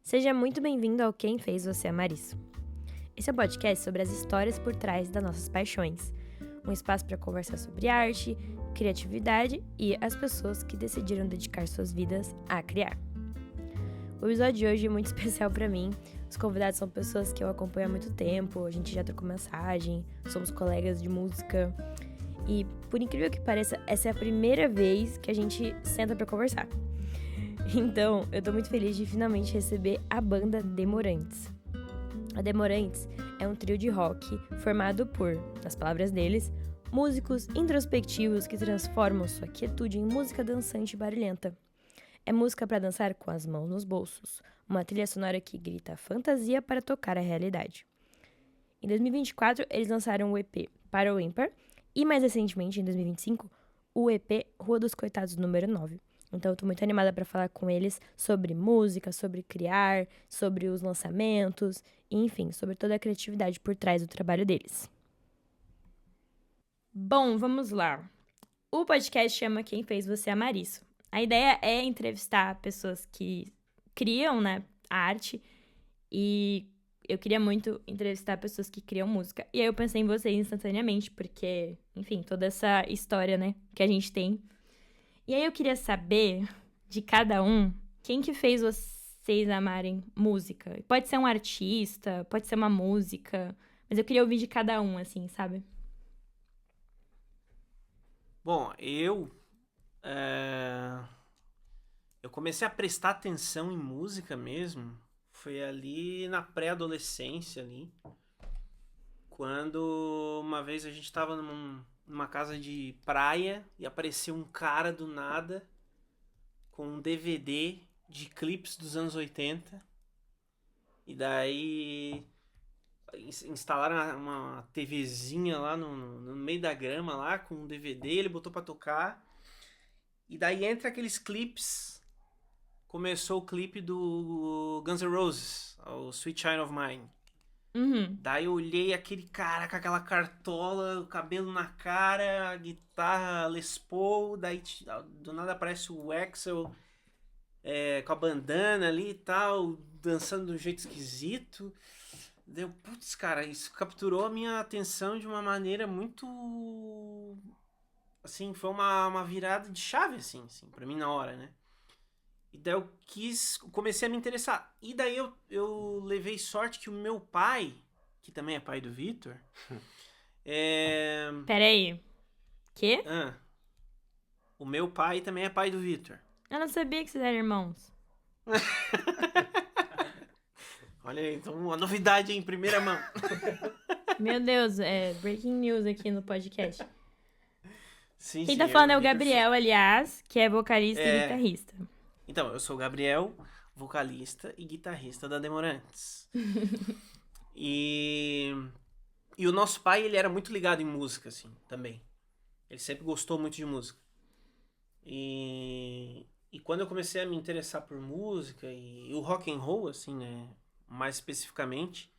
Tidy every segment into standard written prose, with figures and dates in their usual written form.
Seja muito bem-vindo ao Quem Fez Você Amar Isso. Esse é um podcast sobre as histórias por trás das nossas paixões. Um espaço para conversar sobre arte, criatividade e as pessoas que decidiram dedicar suas vidas a criar. O episódio de hoje é muito especial para mim. Os convidados são pessoas que eu acompanho há muito tempo, a gente já trocou mensagem, somos colegas de música. E, por incrível que pareça, essa é a primeira vez que a gente senta para conversar. Então, eu tô muito feliz de finalmente receber a banda Demorantes. A Demorantes é um trio de rock formado por, nas palavras deles, músicos introspectivos que transformam sua quietude em música dançante e barulhenta. É música para dançar com as mãos nos bolsos, uma trilha sonora que grita fantasia para tocar a realidade. Em 2024, eles lançaram o EP Para o Ímpar e, mais recentemente, em 2025, o EP Rua dos Coitados número 9. Então, eu tô muito animada para falar com eles sobre música, sobre criar, sobre os lançamentos, e, enfim, sobre toda a criatividade por trás do trabalho deles. Bom, vamos lá. O podcast chama Quem Fez Você Amar Isso. A ideia é entrevistar pessoas que criam, né, a arte, e eu queria muito entrevistar pessoas que criam música. E aí eu pensei em vocês instantaneamente, porque, enfim, toda essa história, né, que a gente tem. E aí eu queria saber de cada um, quem que fez vocês amarem música? Pode ser um artista, pode ser uma música, mas eu queria ouvir de cada um, assim, sabe? Bom, eu comecei a prestar atenção em música mesmo. Foi ali na pré-adolescência ali. Quando uma vez a gente tava numa casa de praia e apareceu um cara do nada com um DVD de clipes dos anos 80. E daí instalaram uma TVzinha lá no meio da grama lá com um DVD, ele botou pra tocar. E daí entre aqueles clipes começou o clipe do Guns N' Roses, o Sweet Child of Mine. Daí eu olhei aquele cara com aquela cartola, o cabelo na cara, a guitarra Les Paul, daí do nada aparece o Axl com a bandana ali e tal, dançando de um jeito esquisito. Deu, putz, cara, isso capturou a minha atenção de uma maneira muito... Assim, foi uma virada de chave, assim, pra mim na hora, né? E daí eu comecei a me interessar. E daí eu levei sorte que o meu pai, que também é pai do Vitor, Peraí. Quê? o meu pai também é pai do Vitor. Eu não sabia que vocês eram irmãos. Olha aí, então uma novidade em primeira mão. Meu Deus, breaking news aqui no podcast. Sim, Quem sim, tá falando é o Vitor Gabriel, aliás, que é vocalista e guitarrista. Então, eu sou o Gabriel, vocalista e guitarrista da Demorantes. E o nosso pai, ele era muito ligado em música, assim, também. Ele sempre gostou muito de música. E quando eu comecei a me interessar por música e o rock and roll, assim, né, mais especificamente,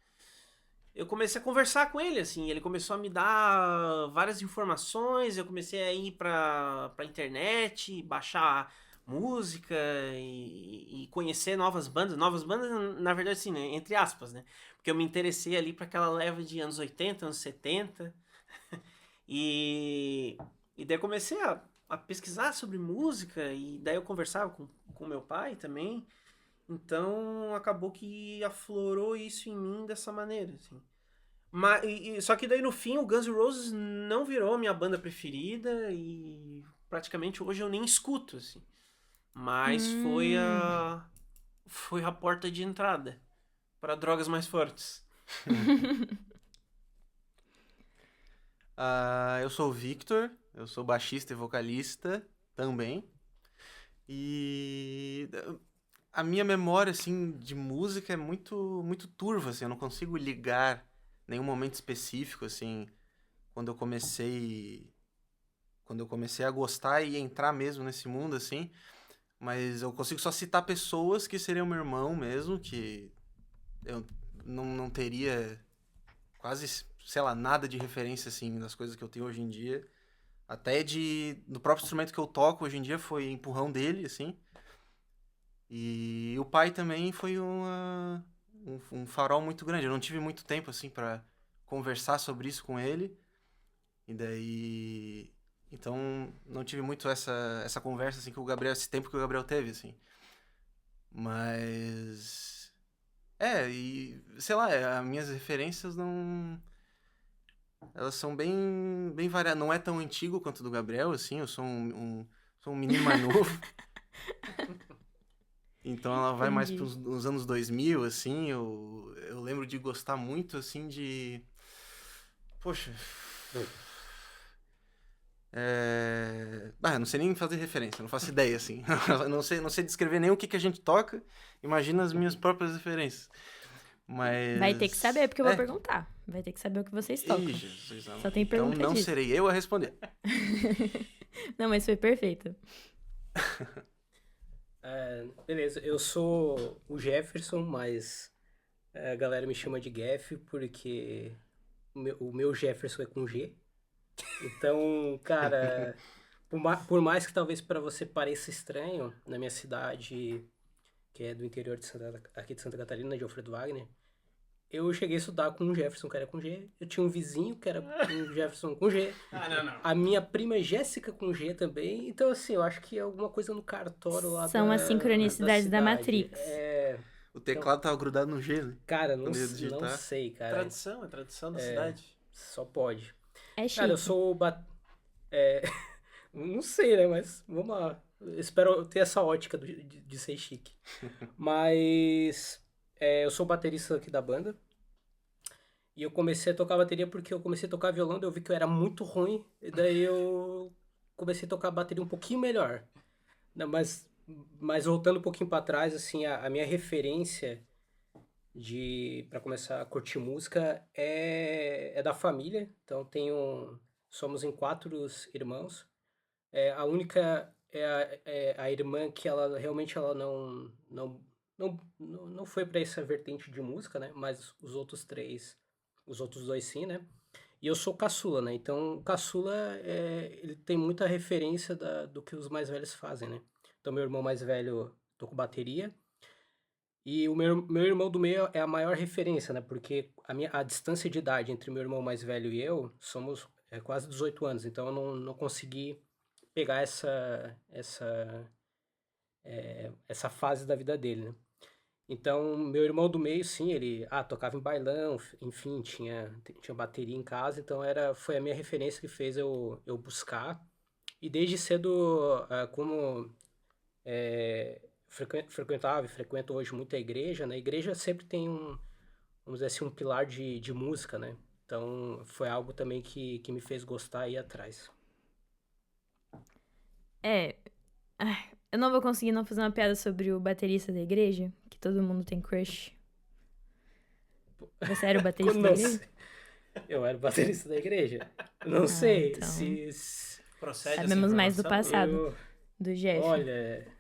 eu comecei a conversar com ele, assim, ele começou a me dar várias informações, eu comecei a ir pra internet, baixar música e conhecer novas bandas, na verdade, assim, né, entre aspas, né, porque eu me interessei ali pra aquela leva de anos 80, anos 70, e daí eu comecei a pesquisar sobre música, e daí eu conversava com meu pai também, então acabou que aflorou isso em mim dessa maneira, assim. Só que daí no fim o Guns N' Roses não virou a minha banda preferida e praticamente hoje eu nem escuto, assim. Mas foi a porta de entrada para drogas mais fortes. Eu sou o Victor, eu sou baixista e vocalista também. E a minha memória, assim, de música é muito, muito turva, assim, eu não consigo ligar nenhum momento específico, assim, quando eu comecei a gostar e entrar mesmo nesse mundo, assim, mas eu consigo só citar pessoas que seriam meu irmão mesmo, que eu não teria quase, sei lá, nada de referência, assim, das coisas que eu tenho hoje em dia. Até do próprio instrumento que eu toco hoje em dia foi empurrão dele, assim. E o pai também foi um farol muito grande. Eu não tive muito tempo, assim, pra conversar sobre isso com ele. E daí... Então, não tive muito essa conversa, assim, com o Gabriel, esse tempo que o Gabriel teve, assim. Mas... e... Sei lá, as minhas referências não... Elas são bem variadas. Não é tão antigo quanto o do Gabriel, assim. Eu sou um menino mais novo. Então ela vai mais Entendi. pros anos 2000, assim. Eu lembro de gostar muito, assim, de... Poxa... não sei nem fazer referência, não faço ideia, assim. Não sei descrever nem o que a gente toca. Imagina as minhas próprias referências. Mas... Vai ter que saber, porque eu vou perguntar. Vai ter que saber o que vocês tocam. Ih, Jesus, amado. Só tem Então pergunta não disso. serei eu a responder. Não, mas foi perfeito. Beleza, eu sou o Jefferson, mas a galera me chama de Jeff porque o meu Jefferson é com G. Então, cara, por mais que talvez para você pareça estranho, na minha cidade, que é do interior aqui de Santa Catarina, de Alfredo Wagner, eu cheguei a estudar com um Jefferson, que era com G. Eu tinha um vizinho que era um Jefferson com G. Não. A minha prima é Jéssica com G também. Então, assim, eu acho que é alguma coisa no cartório lá São as sincronicidades da cidade. Matrix. O teclado tava grudado no G, né? Cara, Quando ia não digitar. sei, cara. Tradição, é tradição da cidade. Só pode. É chique. Cara, eu sou não sei, né? Mas vamos lá. Eu espero ter essa ótica de ser chique. Mas eu sou baterista aqui da banda. E eu comecei a tocar bateria porque eu comecei a tocar violão, daí eu vi que eu era muito ruim. E daí eu comecei a tocar bateria um pouquinho melhor. Não, mas voltando um pouquinho para trás, assim, a minha referência para começar a curtir música é da família. Então somos em 4 irmãos. A única é a irmã que ela realmente ela não foi para essa vertente de música, né? Mas os outros 2 sim, né? E eu sou caçula, né? Então, o caçula, ele tem muita referência do que os mais velhos fazem, né? Então, meu irmão mais velho toca bateria. E o meu irmão do meio é a maior referência, né? Porque a distância de idade entre meu irmão mais velho e eu somos quase 18 anos. Então, eu não consegui pegar essa fase da vida dele, né? Então, meu irmão do meio, sim, ele tocava em bailão, enfim, tinha bateria em casa, então foi a minha referência que fez eu buscar. E desde cedo, como frequentava e frequento hoje muito a igreja, né? A igreja sempre tem vamos dizer assim, um pilar de música, né? Então, foi algo também que me fez gostar e ir atrás. Eu não vou conseguir não fazer uma piada sobre o baterista da igreja, que todo mundo tem crush. Você era o baterista da igreja? Eu era o baterista da igreja. Não sei então. se Procede Sabemos essa mais do informação? passado, do Jeff. Olha,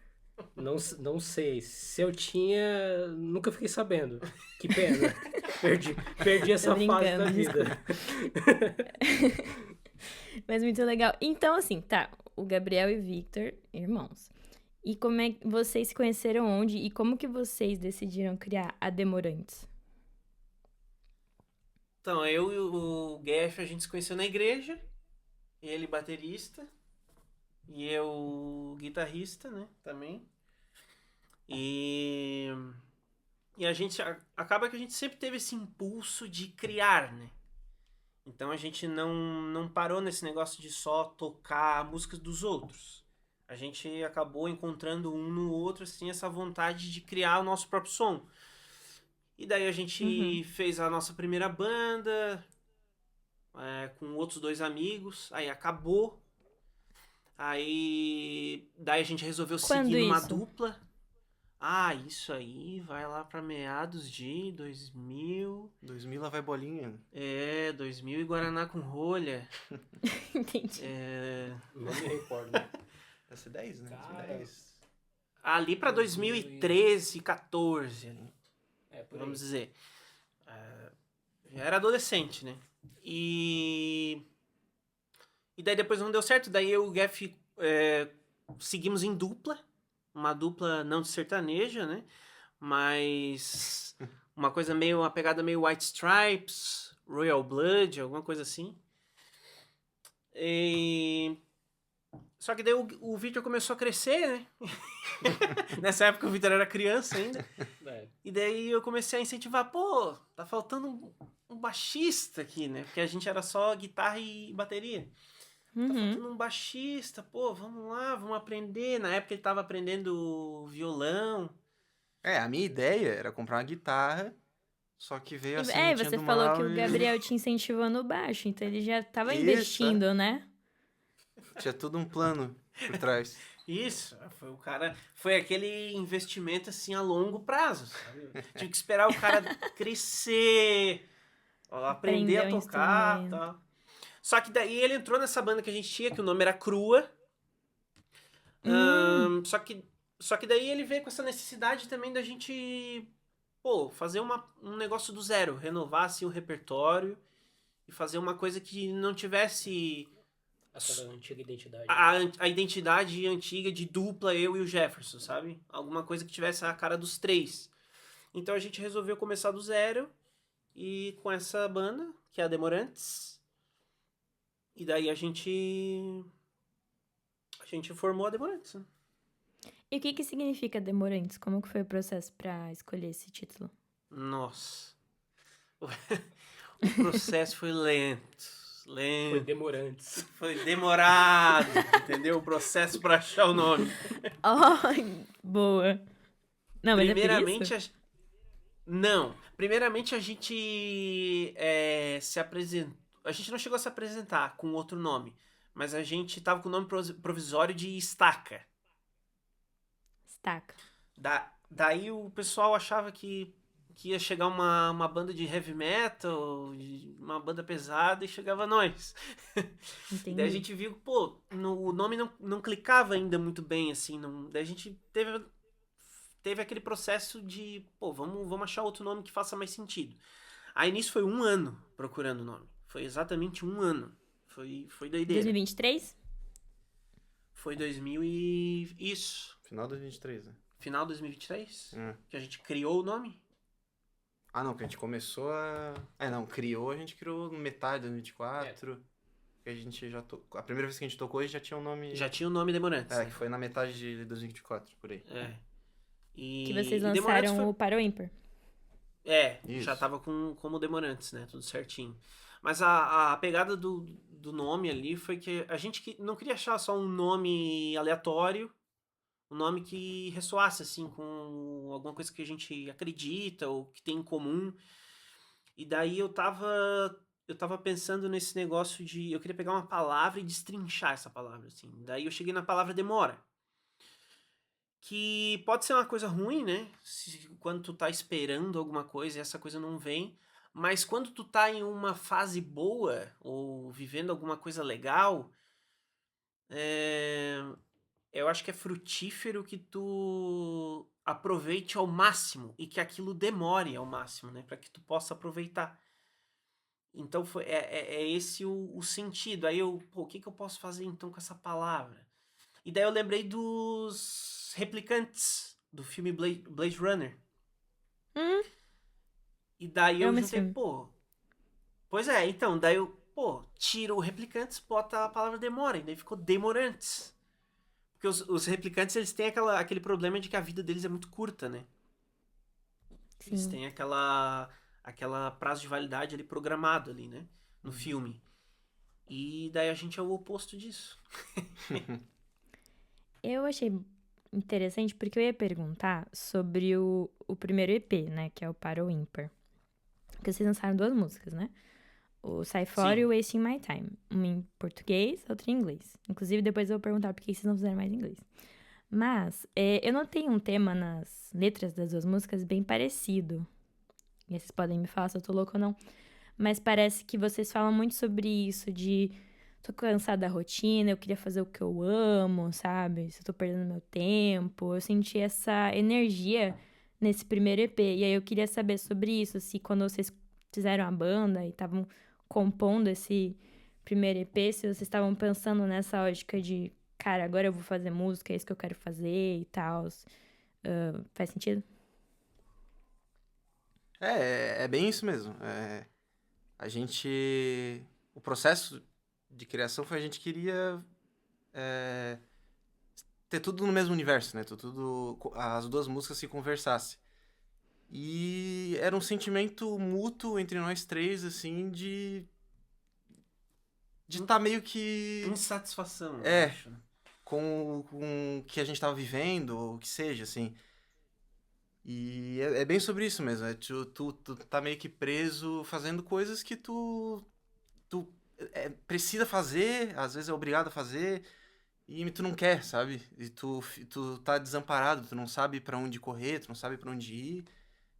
não sei. Se eu tinha, nunca fiquei sabendo. Que pena. Perdi essa fase da vida. Mas muito legal. Então, assim, tá. O Gabriel e o Victor, irmãos. E como é que vocês se conheceram onde? E como que vocês decidiram criar a Demorantes? Então, eu e o Geff, a gente se conheceu na igreja. Ele baterista. E eu guitarrista, né? Também. E a gente... Acaba que a gente sempre teve esse impulso de criar, né? Então a gente não parou nesse negócio de só tocar músicas dos outros. A gente acabou encontrando um no outro, assim, essa vontade de criar o nosso próprio som. E daí a gente fez a nossa primeira banda, com outros 2 amigos, aí acabou. Daí a gente resolveu seguir numa dupla. Isso aí vai lá pra meados de 2000. 2000 lá vai bolinha. 2000 e Guaraná com rolha. Entendi. Não me recordo. Deve ser 10, né? 2010. Ali pra 2013, 14, ali. Vamos dizer. Já era adolescente, né? E daí depois não deu certo. Daí eu e o Geff seguimos em dupla. uma dupla não de sertaneja, né? Mas uma pegada meio White Stripes, Royal Blood, alguma coisa assim. E... Só que daí o Victor começou a crescer, né? Nessa época o Victor era criança ainda. É. E daí eu comecei a incentivar, pô, tá faltando um baixista aqui, né? Porque a gente era só guitarra e bateria. Tá faltando um baixista, pô, vamos lá, vamos aprender. Na época ele tava aprendendo violão. A minha ideia era comprar uma guitarra, só que veio a Você sementinha do falou mal que o e Gabriel te incentivou no baixo, então ele já tava Isso, investindo, né? tinha tudo um plano por trás. Isso, foi aquele investimento assim a longo prazo, sabe? Eu tive que esperar o cara crescer, aprender a Aprender o tocar, instrumento. tal. Só que daí ele entrou nessa banda que a gente tinha, que o nome era Crua. Só que daí ele veio com essa necessidade também da gente, pô, fazer um negócio do zero, renovar assim o repertório e fazer uma coisa que não tivesse Aquela antiga identidade. a identidade antiga de dupla, eu e o Jefferson, sabe? Alguma coisa que tivesse a cara dos três. Então a gente resolveu começar do zero e com essa banda, que é a Demorantes. E daí a gente formou a Demorantes, né? E o que significa Demorantes? Como que foi o processo pra escolher esse título? Nossa. O processo foi lento. Foi demorantes. Foi demorado, entendeu? O processo pra achar o nome. Boa. Não, mas Primeiramente, é por isso? Não. Primeiramente, a gente se apresentou. A gente não chegou a se apresentar com outro nome. Mas a gente tava com o nome provisório de Estaca. Estaca. Daí o pessoal achava que ia chegar uma banda de heavy metal, uma banda pesada, e chegava nós. Entendi. Daí a gente viu que, pô, o nome não clicava ainda muito bem, assim. Daí a gente teve aquele processo de, pô, vamos achar outro nome que faça mais sentido. Aí nisso foi 1 ano procurando o nome. Foi exatamente 1 ano. Foi doideira. 2023? Foi 2000 e... Isso. Final de 2023, né? Final de 2023? Hum. Que a gente criou o nome? Ah, não, que a gente começou a... a gente criou metade de 2024. Que a gente já tocou... A primeira vez que a gente tocou, a gente já tinha um nome... Já tinha o nome Demorantes. que foi na metade de 2024, por aí. Que vocês e Demorantes lançaram o Para o Ímpar. Isso. já tava como Demorantes, né? Tudo certinho. Mas a pegada do nome ali foi que a gente não queria achar só um nome aleatório, um nome que ressoasse, assim, com alguma coisa que a gente acredita ou que tem em comum. E daí eu tava pensando nesse negócio de... Eu queria pegar uma palavra e destrinchar essa palavra, assim. Daí eu cheguei na palavra demora. Que pode ser uma coisa ruim, né? Quando tu tá esperando alguma coisa e essa coisa não vem. Mas quando tu tá em uma fase boa ou vivendo alguma coisa legal, eu acho que é frutífero que tu aproveite ao máximo e que aquilo demore ao máximo, né? Pra que tu possa aproveitar. Então é esse o sentido. Aí o que eu posso fazer então com essa palavra? E daí eu lembrei dos replicantes do filme Blade Runner. E daí eu Amo esse juntei, filme. pô. Pois é, então, daí eu, pô, tiro o replicantes, bota a palavra demora, e daí ficou demorantes. Porque os replicantes, eles têm aquele problema de que a vida deles é muito curta, né? Eles Sim. têm aquela prazo de validade ali programado ali, né? No filme. E daí a gente é o oposto disso. Eu achei interessante porque eu ia perguntar sobre o primeiro EP, né? Que é o Para o Ímpar. Porque vocês lançaram 2 músicas, né? O Sai Fora Sim. e o Wasting My Time. Uma em português, outra em inglês. Inclusive, depois eu vou perguntar por que vocês não fizeram mais em inglês. Mas, eu notei um tema nas letras das 2 músicas bem parecido. E aí vocês podem me falar se eu tô louca ou não. Mas parece que vocês falam muito sobre isso de... Tô cansada da rotina, eu queria fazer o que eu amo, sabe? Se eu tô perdendo meu tempo. Eu senti essa energia nesse primeiro EP. E aí eu queria saber sobre isso. Se quando vocês fizeram a banda e estavam compondo esse primeiro EP, se vocês estavam pensando nessa lógica de cara, agora eu vou fazer música, é isso que eu quero fazer e tal. Faz sentido? É bem isso mesmo. A gente... O processo de criação foi a gente queria ter tudo no mesmo universo, né? As duas músicas se conversassem. E era um sentimento mútuo entre nós três, assim, de estar meio que Insatisfação, eu É. acho. com o que a gente tava vivendo, ou o que seja, assim. E é bem sobre isso mesmo. Tu tá meio que preso fazendo coisas que tu precisa fazer, às vezes é obrigado a fazer, e tu não quer, sabe? E tu tá desamparado, tu não sabe pra onde correr, tu não sabe pra onde ir.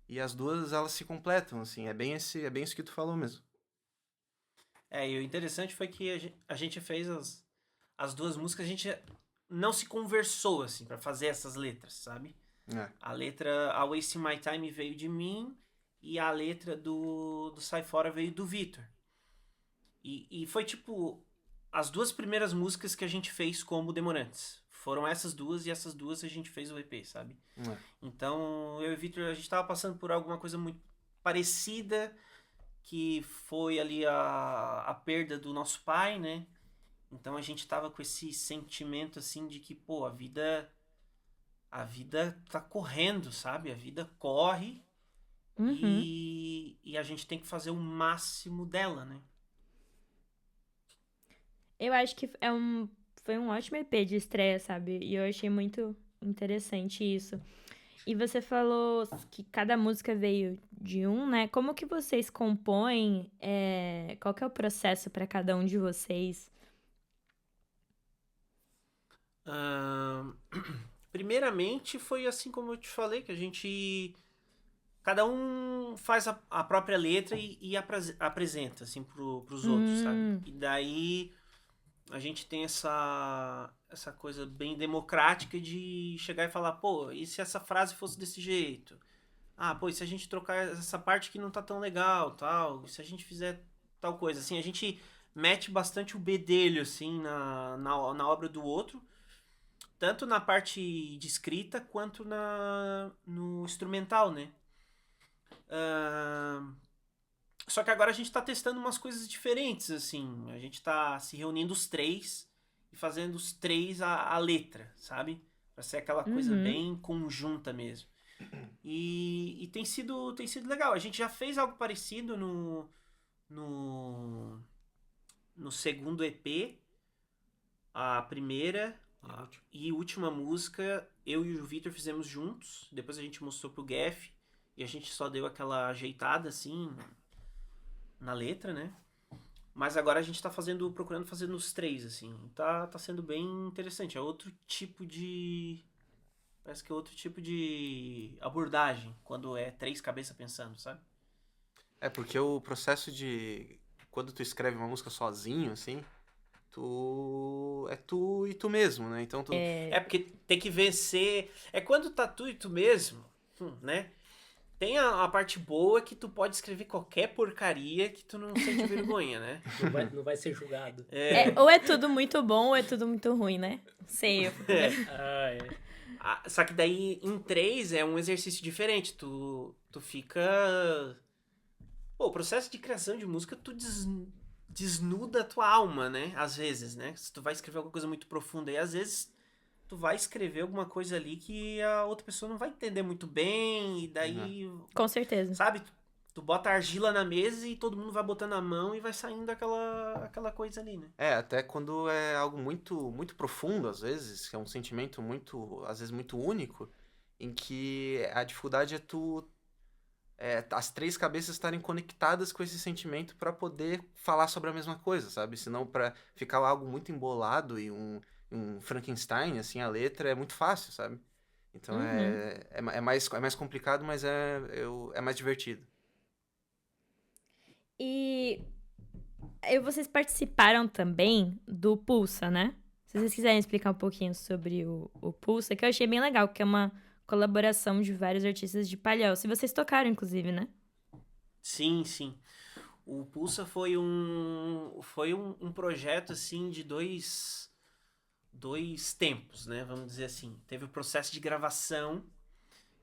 E as duas, elas se completam, assim. É bem isso que tu falou mesmo. E o interessante foi que a gente fez as duas músicas, a gente não se conversou, assim, pra fazer essas letras, sabe? A letra A Wasting My Time veio de mim e a letra do Sai Fora veio do Vitor. E foi tipo as duas primeiras músicas que a gente fez como Demorantes. Foram essas duas e essas duas a gente fez o EP, sabe? Então eu e o Vitor, a gente tava passando por alguma coisa muito parecida, que foi ali a perda do nosso pai, né? Então a gente tava com esse sentimento assim de que, pô, a vida tá correndo, sabe? A vida corre Uhum. e a gente tem que fazer o máximo dela, né? Eu acho que foi um ótimo EP de estreia, sabe? E eu achei muito interessante isso. E você falou que cada música veio de um, né? Como que vocês compõem? Qual que é o processo para cada um de vocês? Primeiramente foi assim como eu te falei, que a gente... Cada um faz a própria letra e apresenta, assim, pros outros, sabe? E daí a gente tem essa coisa bem democrática de chegar e falar, pô, e se essa frase fosse desse jeito? Ah, pô, e se a gente trocar essa parte que não tá tão legal, tal? E se a gente fizer tal coisa? Assim, a gente mete bastante o bedelho, assim, na obra do outro, tanto na parte de escrita quanto no instrumental, né? Só que agora a gente tá testando umas coisas diferentes, assim. A gente tá se reunindo os três e fazendo os três a letra, sabe? Pra ser aquela coisa Uhum. bem conjunta mesmo. E tem sido legal. A gente já fez algo parecido no, no segundo EP. A primeira e última música, eu e o Victor fizemos juntos. Depois a gente mostrou pro Geff e a gente só deu aquela ajeitada assim na letra, né? Mas agora a gente tá procurando fazer nos três, assim. Tá sendo bem interessante. É outro tipo de. Parece que é outro tipo de abordagem quando é três cabeças pensando, sabe? Porque o processo de... Quando tu escreve uma música sozinho, assim, é tu e tu mesmo, né? Então tu... Porque tem que vencer. É quando tá tu e tu mesmo, né? Tem a parte boa que tu pode escrever qualquer porcaria que tu não sente vergonha, né? Não vai ser julgado. Ou é tudo muito bom ou é tudo muito ruim, né? Sei. Só que daí em três é um exercício diferente. Tu fica. Pô, o processo de criação de música, tu desnuda a tua alma, né? Às vezes, né? Se tu vai escrever alguma coisa muito profunda, e às vezes tu vai escrever alguma coisa ali que a outra pessoa não vai entender muito bem, e daí. Com certeza. Sabe? Tu bota argila na mesa e todo mundo vai botando a mão e vai saindo aquela coisa ali, né? Até quando é algo muito, muito profundo, às vezes, que é um sentimento muito, às vezes, muito único, em que a dificuldade é as três cabeças estarem conectadas com esse sentimento para poder falar sobre a mesma coisa, sabe? Senão, para ficar algo muito embolado e um Frankenstein, assim, a letra é muito fácil, sabe? Então é mais complicado, mas é mais divertido. E vocês participaram também do Pulsa, né? Se vocês quiserem explicar um pouquinho sobre o Pulsa, que eu achei bem legal, que é uma colaboração de vários artistas de Palhoça. Se vocês tocaram, inclusive, né? Sim, sim. O Pulsa foi um projeto, assim, de dois dois tempos, né? Vamos dizer assim. Teve o processo de gravação,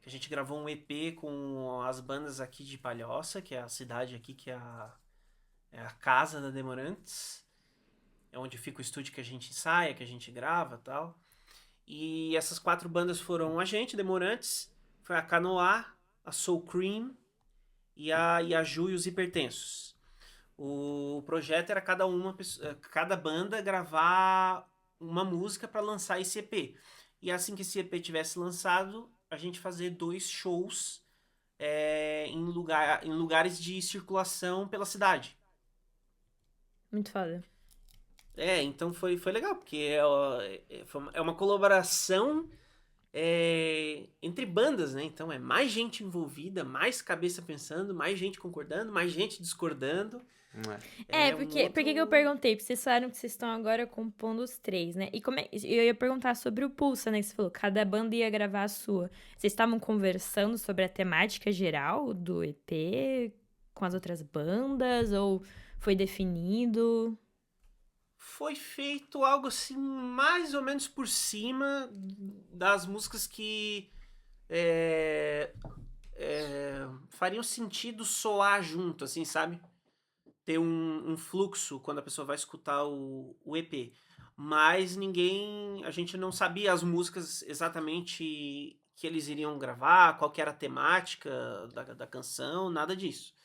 que a gente gravou um EP com as bandas aqui de Palhoça, que é a cidade aqui, que é a casa da Demorantes. É onde fica o estúdio que a gente ensaia, que a gente grava e tal. E essas 4 bandas foram a gente, Demorantes, foi a Canoá, a Soul Cream e a Ju e os Hipertensos. O projeto era cada banda gravar uma música para lançar esse EP. E assim que esse EP tivesse lançado, a gente fazer 2 shows em lugares de circulação pela cidade. Muito foda. Então foi legal, porque é uma colaboração entre bandas, né? Então é mais gente envolvida, mais cabeça pensando, mais gente concordando, mais gente discordando. Por que eu perguntei? Porque vocês falaram que vocês estão agora compondo os 3, né? E eu ia perguntar sobre o Pulsa, né? Que você falou, cada banda ia gravar a sua. Vocês estavam conversando sobre a temática geral do EP com as outras bandas? Ou foi definido? Foi feito algo assim, mais ou menos por cima das músicas que fariam sentido soar junto, assim, sabe? Ter um fluxo quando a pessoa vai escutar o EP. Mas a gente não sabia as músicas exatamente que eles iriam gravar, qual que era a temática da canção, nada disso.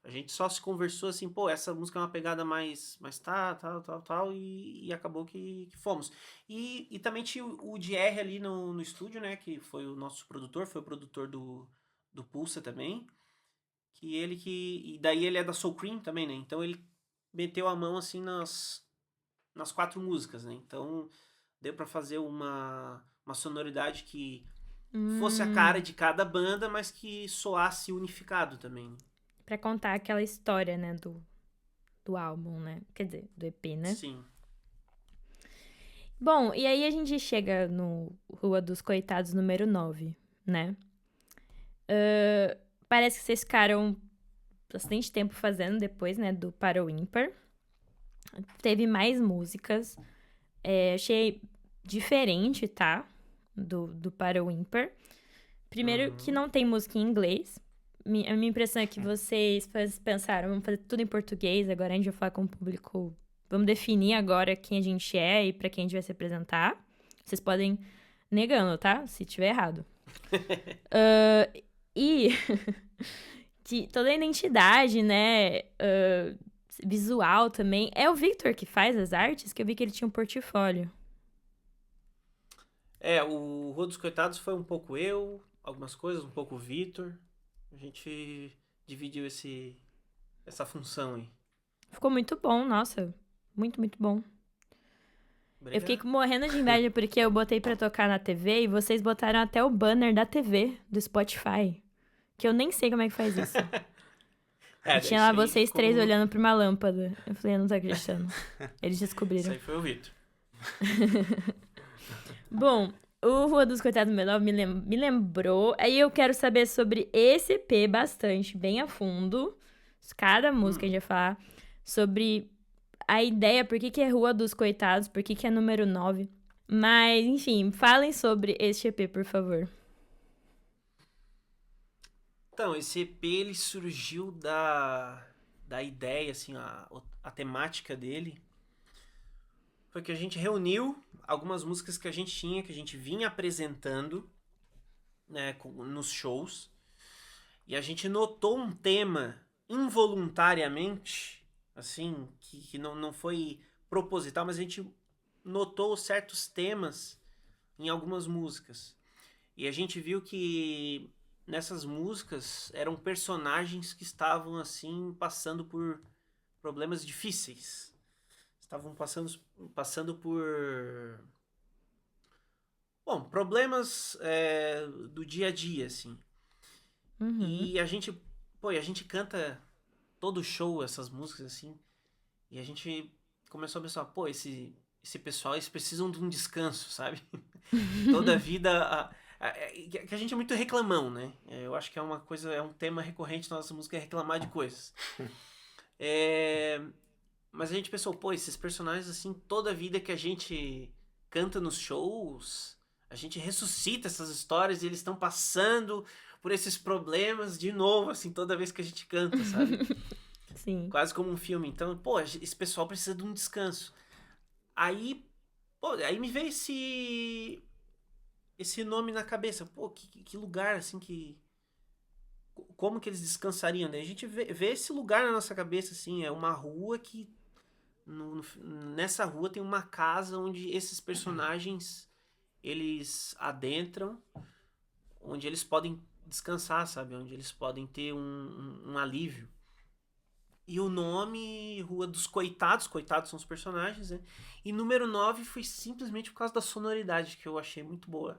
A gente só se conversou assim, pô, essa música é uma pegada mais tal, e acabou que fomos. E também tinha o DR ali no estúdio, né, que foi o nosso produtor, foi o produtor do Pulsa também. E daí ele é da Soul Cream também, né? Então ele meteu a mão assim nas 4 músicas, né? Então deu pra fazer uma sonoridade que fosse a cara de cada banda, mas que soasse unificado também. Pra contar aquela história, né, do álbum, né? Quer dizer, do EP, né? Sim. Bom, e aí a gente chega no Rua dos Coitados número 9, né? Parece que vocês ficaram bastante tempo fazendo depois, né, do Para o Ímpar. Teve mais músicas. Achei diferente, tá? Do Para o Ímpar. Primeiro que não tem música em inglês. A minha impressão é que vocês pensaram, vamos fazer tudo em português, agora a gente vai falar com o público. Vamos definir agora quem a gente é e pra quem a gente vai se apresentar. Vocês podem negando, tá? Se tiver errado. E que toda a identidade, né, visual também. É o Victor que faz as artes, que eu vi que ele tinha um portfólio. O Rua dos Coitados foi um pouco eu, algumas coisas, um pouco o Victor. A gente dividiu essa função aí. Ficou muito bom, nossa. Muito, muito bom. Obrigado. Eu fiquei morrendo de inveja porque eu botei pra tocar na TV e vocês botaram até o banner da TV, do Spotify. Que eu nem sei como é que faz isso. Tinha lá vocês 3 olhando pra uma lâmpada. Eu falei, eu não tô acreditando. Eles descobriram. Isso aí foi o Victor. Bom, o Rua dos Coitados Menor me lembrou. Aí eu quero saber sobre esse EP bastante, bem a fundo. Cada música a gente vai falar. Sobre a ideia, por que é Rua dos Coitados, por que é número 9. Mas, enfim, falem sobre este EP, por favor. Então, esse EP, ele surgiu da ideia, assim, a temática dele. Foi que a gente reuniu algumas músicas que a gente tinha, que a gente vinha apresentando, né, nos shows. E a gente notou um tema involuntariamente, assim, que não foi proposital, mas a gente notou certos temas em algumas músicas. E a gente viu que nessas músicas eram personagens que estavam, assim, passando por problemas difíceis. Estavam passando por... Bom, problemas do dia a dia, assim. Uhum. E a gente canta todo show essas músicas, assim. E a gente começou a pensar, esse pessoal, eles precisam de um descanso, sabe? Toda a vida... que a gente é muito reclamão, né? Eu acho que é um tema recorrente na nossa música, é reclamar de coisas. Mas a gente pensou, esses personagens, assim, toda a vida que a gente canta nos shows, a gente ressuscita essas histórias e eles estão passando por esses problemas de novo, assim, toda vez que a gente canta, sabe? Sim. Quase como um filme. Então, pô, esse pessoal precisa de um descanso. Aí, pô, aí me veio esse nome na cabeça. Pô, que lugar, assim, que... Como que eles descansariam, né? A gente vê esse lugar na nossa cabeça, assim, é uma rua que... nessa rua tem uma casa onde esses personagens, eles adentram, onde eles podem descansar, sabe? Onde eles podem ter um alívio. E o nome, Rua dos Coitados são os personagens, né? E número 9 foi simplesmente por causa da sonoridade, que eu achei muito boa.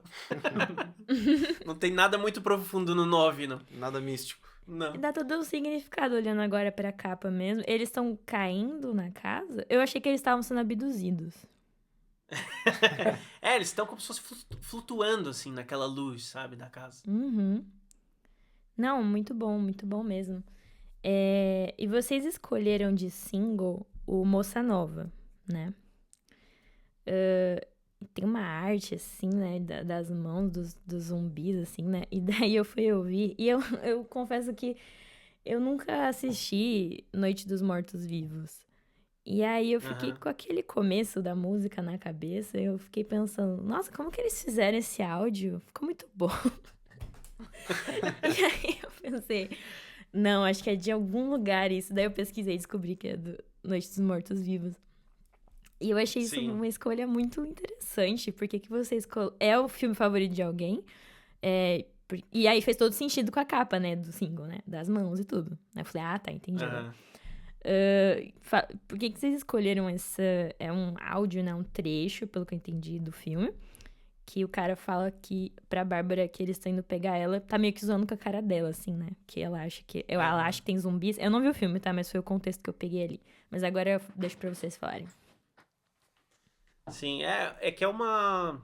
Não tem nada muito profundo no 9, não. Nada místico. Não. E dá todo um significado olhando agora pra capa mesmo. Eles estão caindo na casa? Eu achei que eles estavam sendo abduzidos. Eles estão como se fosse flutuando, assim, naquela luz, sabe, da casa. Uhum. Não, muito bom mesmo. E vocês escolheram de single o Moça Nova, né? Tem uma arte, assim, né? Das mãos dos zumbis, assim, né? E daí eu fui ouvir. E eu confesso que eu nunca assisti Noite dos Mortos-Vivos. E aí eu fiquei com aquele começo da música na cabeça. Eu fiquei pensando, nossa, como que eles fizeram esse áudio? Ficou muito bom. E aí eu pensei, não, acho que é de algum lugar isso. Daí eu pesquisei e descobri que é do Noite dos Mortos-Vivos. E eu achei isso Sim. uma escolha muito interessante. Porque que você é o filme favorito de alguém. E aí fez todo sentido com a capa, né? Do single, né? Das mãos e tudo. Aí eu falei, tá, entendi agora. Por que vocês escolheram essa... É um áudio, né? Um trecho, pelo que eu entendi, do filme. Que o cara fala que pra Bárbara que eles estão indo pegar ela, tá meio que zoando com a cara dela, assim, né? Que ela acha que... Ela acha que tem zumbis. Eu não vi o filme, tá? Mas foi o contexto que eu peguei ali. Mas agora eu deixo pra vocês falarem. Sim, é que é uma...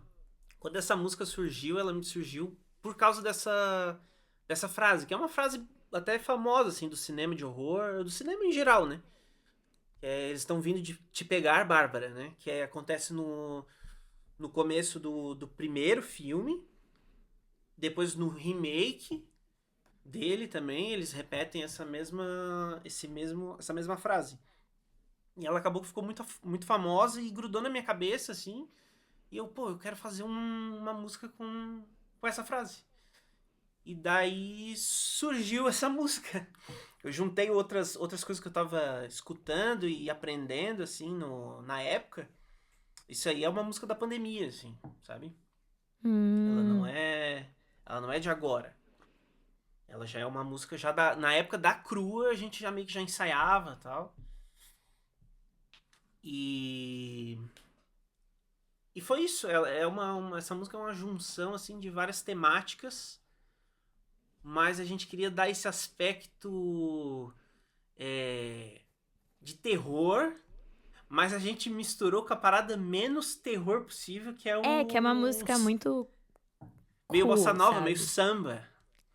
Quando essa música surgiu, ela me surgiu por causa dessa frase, que é uma frase até famosa, assim, do cinema de horror, do cinema em geral, né? Eles estão vindo de te pegar, Bárbara, né? Que acontece no começo do primeiro filme, depois no remake dele também, eles repetem essa mesma frase. E ela acabou que ficou muito, muito famosa e grudou na minha cabeça, assim. E eu quero fazer uma música com essa frase. E daí surgiu essa música. Eu juntei outras coisas que eu tava escutando e aprendendo, assim, na época. Isso aí é uma música da pandemia, assim, sabe? Ela não é de agora. Ela já é uma música já na época da crua, a gente já meio que já ensaiava e tal. E foi isso. Essa música é uma junção, assim, de várias temáticas. Mas a gente queria dar esse aspecto de terror, mas a gente misturou com a parada menos terror possível, que é Que é uma música muito meio cool, bossa nova, sabe? meio samba.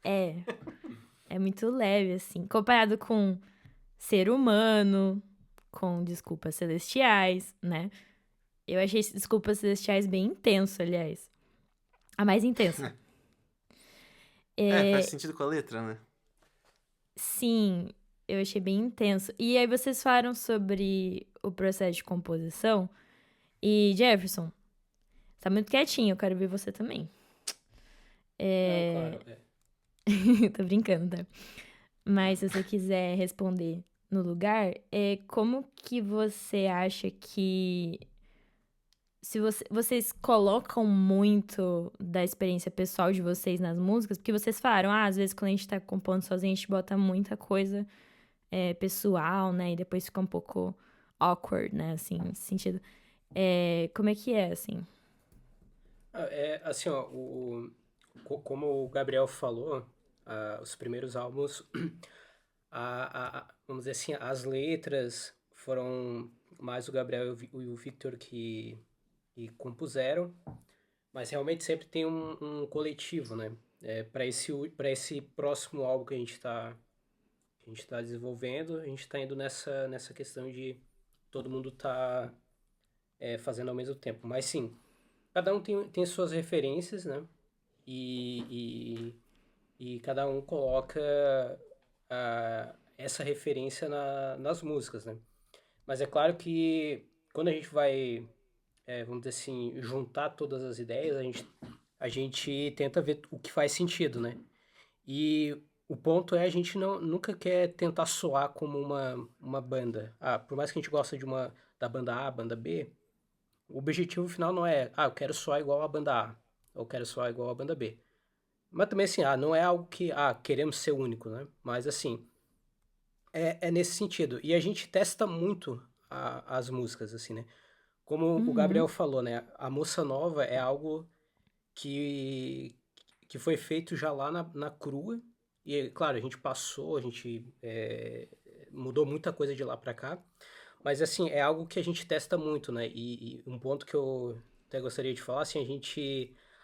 É muito leve, assim. Comparado com Ser Humano, com Desculpas Celestiais, né? Eu achei Desculpas Celestiais bem intenso, aliás. A mais intensa. Faz sentido com a letra, né? Sim, eu achei bem intenso. E aí vocês falaram sobre o processo de composição. E Jefferson, tá muito quietinho, eu quero ver você também. Não, claro, Tô brincando, tá? Mas se você quiser responder no lugar, como que você acha que... Se vocês colocam muito da experiência pessoal de vocês nas músicas, porque vocês falaram, às vezes quando a gente tá compondo sozinho, a gente bota muita coisa pessoal, né? E depois fica um pouco awkward, né? Assim, nesse sentido. Como é que é, assim? Assim, ó, como o Gabriel falou, os primeiros álbuns, vamos dizer assim, as letras foram mais o Gabriel e o Victor que compuseram, mas realmente sempre tem um coletivo, né? Para esse próximo álbum que a gente tá desenvolvendo, a gente tá indo nessa questão de todo mundo tá fazendo ao mesmo tempo. Mas sim, Cada um tem suas referências, né? E cada um coloca essa referência nas músicas, né? Mas é claro que quando a gente vai, vamos dizer assim, juntar todas as ideias, a gente tenta ver o que faz sentido, né? E o ponto é a gente nunca quer tentar soar como uma banda. Por mais que a gente goste da banda A, banda B, o objetivo final não é, eu quero soar igual a banda A, ou quero soar igual a banda B. Mas também assim, não é algo que, queremos ser único, né? Mas assim, é nesse sentido. E a gente testa muito as músicas, assim, né? Como o Gabriel falou, né? A Moça Nova é algo que foi feito já lá na crua. E, claro, a gente passou, a gente mudou muita coisa de lá pra cá. Mas, assim, é algo que a gente testa muito, né? E um ponto que eu até gostaria de falar, assim,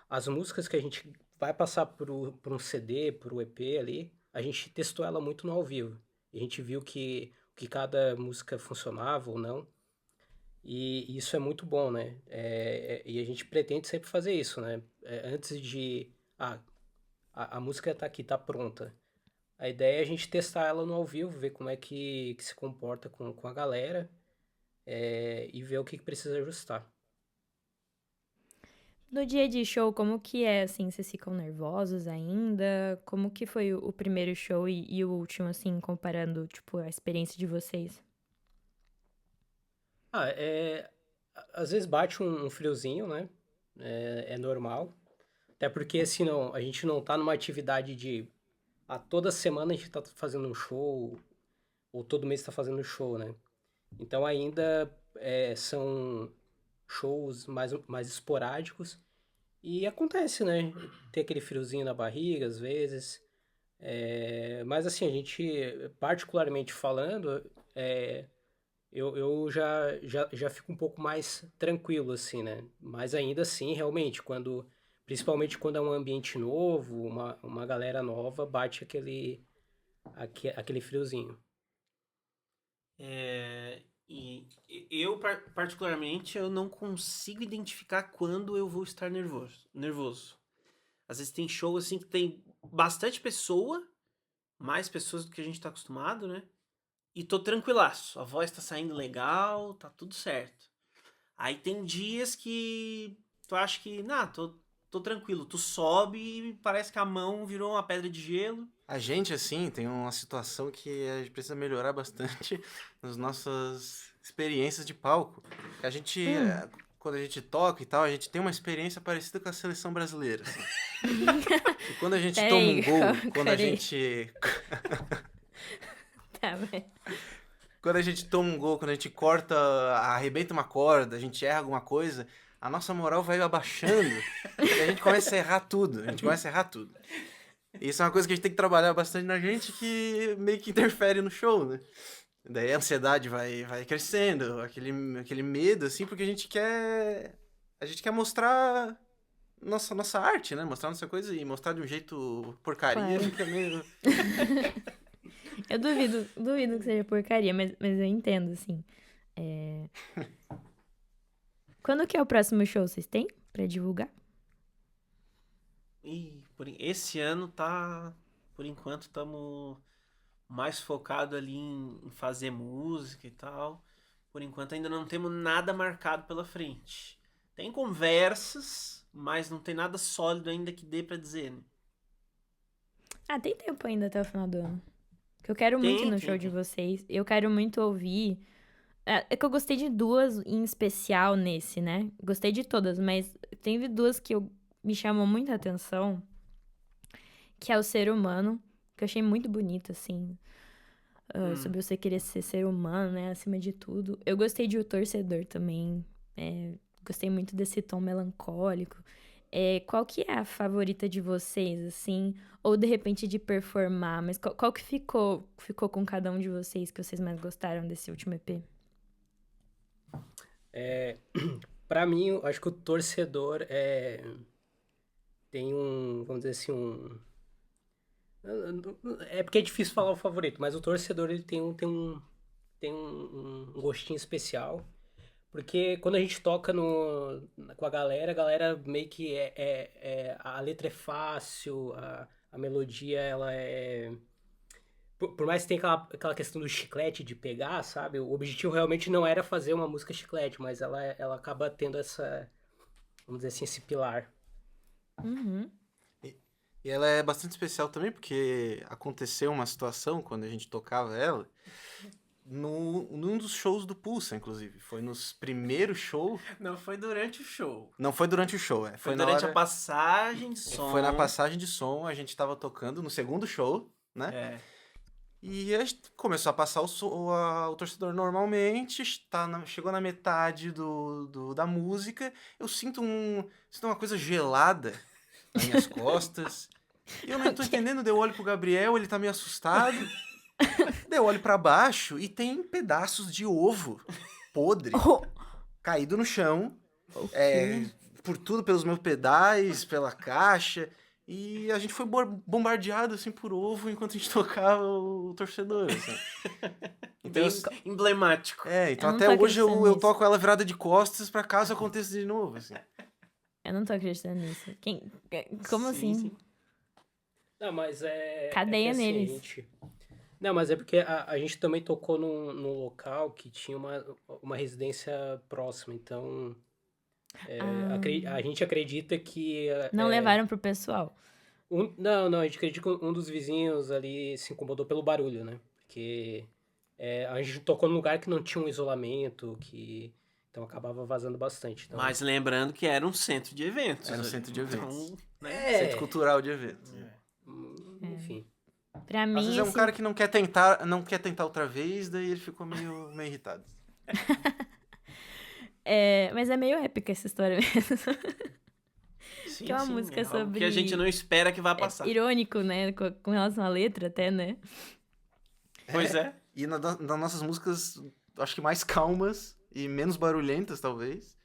as músicas que a gente vai passar por um CD, por um EP ali, a gente testou ela muito no ao vivo. E a gente viu que cada música funcionava ou não. E isso é muito bom, né? E a gente pretende sempre fazer isso, né? Antes de... a música tá aqui, tá pronta. A ideia é a gente testar ela no ao vivo, ver como é que se comporta com a galera, e ver o que precisa ajustar. No dia de show, como que é, assim? Vocês ficam nervosos ainda? Como que foi o primeiro show e o último, assim, comparando, tipo, a experiência de vocês? Às vezes bate um friozinho, né? É normal. Até porque, assim, a gente não tá numa atividade de... toda semana a gente tá fazendo um show, ou todo mês tá fazendo um show, né? Então ainda são shows mais esporádicos. E acontece, né? Ter aquele friozinho na barriga, às vezes. Mas assim, a gente, particularmente falando, eu já fico um pouco mais tranquilo, assim, né? Mas ainda assim, realmente, principalmente quando é um ambiente novo, uma galera nova, bate aquele friozinho. E eu, particularmente, eu não consigo identificar quando eu vou estar nervoso. Às vezes tem show assim que tem bastante pessoa, mais pessoas do que a gente tá acostumado, né? E tô tranquilaço, a voz tá saindo legal, tá tudo certo. Aí tem dias que tu acha que, tô tranquilo, tu sobe e parece que a mão virou uma pedra de gelo. A gente, assim, tem uma situação que a gente precisa melhorar bastante nas nossas experiências de palco. A gente, quando a gente toca e tal, a gente tem uma experiência parecida com a seleção brasileira, assim. E quando a gente toma um gol, quando a gente... Tá, vai. Quando a gente toma um gol, quando a gente corta, arrebenta uma corda, a gente erra alguma coisa, a nossa moral vai abaixando e a gente começa a errar tudo. Isso é uma coisa que a gente tem que trabalhar bastante na gente, que meio que interfere no show, né? Daí a ansiedade vai crescendo, aquele medo, assim, porque a gente quer mostrar nossa arte, né? Mostrar nossa coisa e mostrar de um jeito porcaria. Claro. Fica meio... Eu duvido que seja porcaria, mas eu entendo, assim. Quando que é o próximo show? Vocês têm pra divulgar? E esse ano tá, por enquanto, estamos mais focado ali em fazer música e tal. Por enquanto ainda não temos nada marcado pela frente. Tem conversas, mas não tem nada sólido ainda que dê pra dizer, né? Tem tempo ainda até o final do ano. Que eu quero muito ir no show de vocês. Eu quero muito ouvir. É que eu gostei de duas em especial nesse, né? Gostei de todas, mas teve duas que me chamam muita atenção. Que é o Ser Humano, que eu achei muito bonito, assim. Sobre você querer ser humano, né? Acima de tudo. Eu gostei de O Torcedor também. Gostei muito desse tom melancólico. Qual que é a favorita de vocês, assim? Ou, de repente, de performar? Mas qual que ficou com cada um de vocês que vocês mais gostaram desse último EP? Pra mim, eu acho que o Torcedor tem vamos dizer assim, é porque é difícil falar o favorito, mas o Torcedor ele tem um gostinho especial, Porque quando a gente toca com a galera meio que a letra é fácil, a melodia ela é. Por mais que tenha aquela questão do chiclete de pegar, sabe? O objetivo realmente não era fazer uma música chiclete, mas ela acaba tendo essa, vamos dizer assim, esse pilar. Uhum. E ela é bastante especial também, porque aconteceu uma situação quando a gente tocava ela, num dos shows do Pulsa, inclusive. Foi nos primeiros shows. Não foi durante o show. Não foi durante o show, Foi na durante hora- a passagem de som. Foi na passagem de som, a gente tava tocando no segundo show, né? É. E a gente começou a passar o torcedor normalmente, chegou na metade da música, eu sinto uma coisa gelada nas minhas costas. E eu não tô entendendo, daí eu olho pro Gabriel, ele tá meio assustado. Daí eu olho pra baixo e tem pedaços de ovo podre caído no chão, por tudo, pelos meus pedais, pela caixa. E a gente foi bombardeado, assim, por ovo enquanto a gente tocava o torcedor, assim. Bem emblemático. Então Eu não até tô hoje eu acreditando toco ela virada de costas pra caso aconteça de novo, assim. Eu não tô acreditando nisso. Como Sim, assim? sim. Não, mas Cadeia é que, assim, neles. Não, mas é porque a gente também tocou num local que tinha uma residência próxima, então a gente acredita que... Não levaram pro pessoal. Não, a gente acredita que um dos vizinhos ali se incomodou pelo barulho, né? Porque a gente tocou num lugar que não tinha um isolamento, então acabava vazando bastante. Então, Mas lembrando que era um centro de eventos. Era um centro de eventos. Então, né? Centro cultural de eventos. enfim. Pra mim, Às vezes é um esse- cara que não quer tentar outra vez, daí ele ficou meio irritado. mas é meio épica essa história mesmo. Sim, Que é uma sim, música algo sobre- que a gente não espera que vá passar. Irônico, né? Com relação à letra até, né? Pois é. E nas nossas músicas, acho que mais calmas e menos barulhentas, talvez.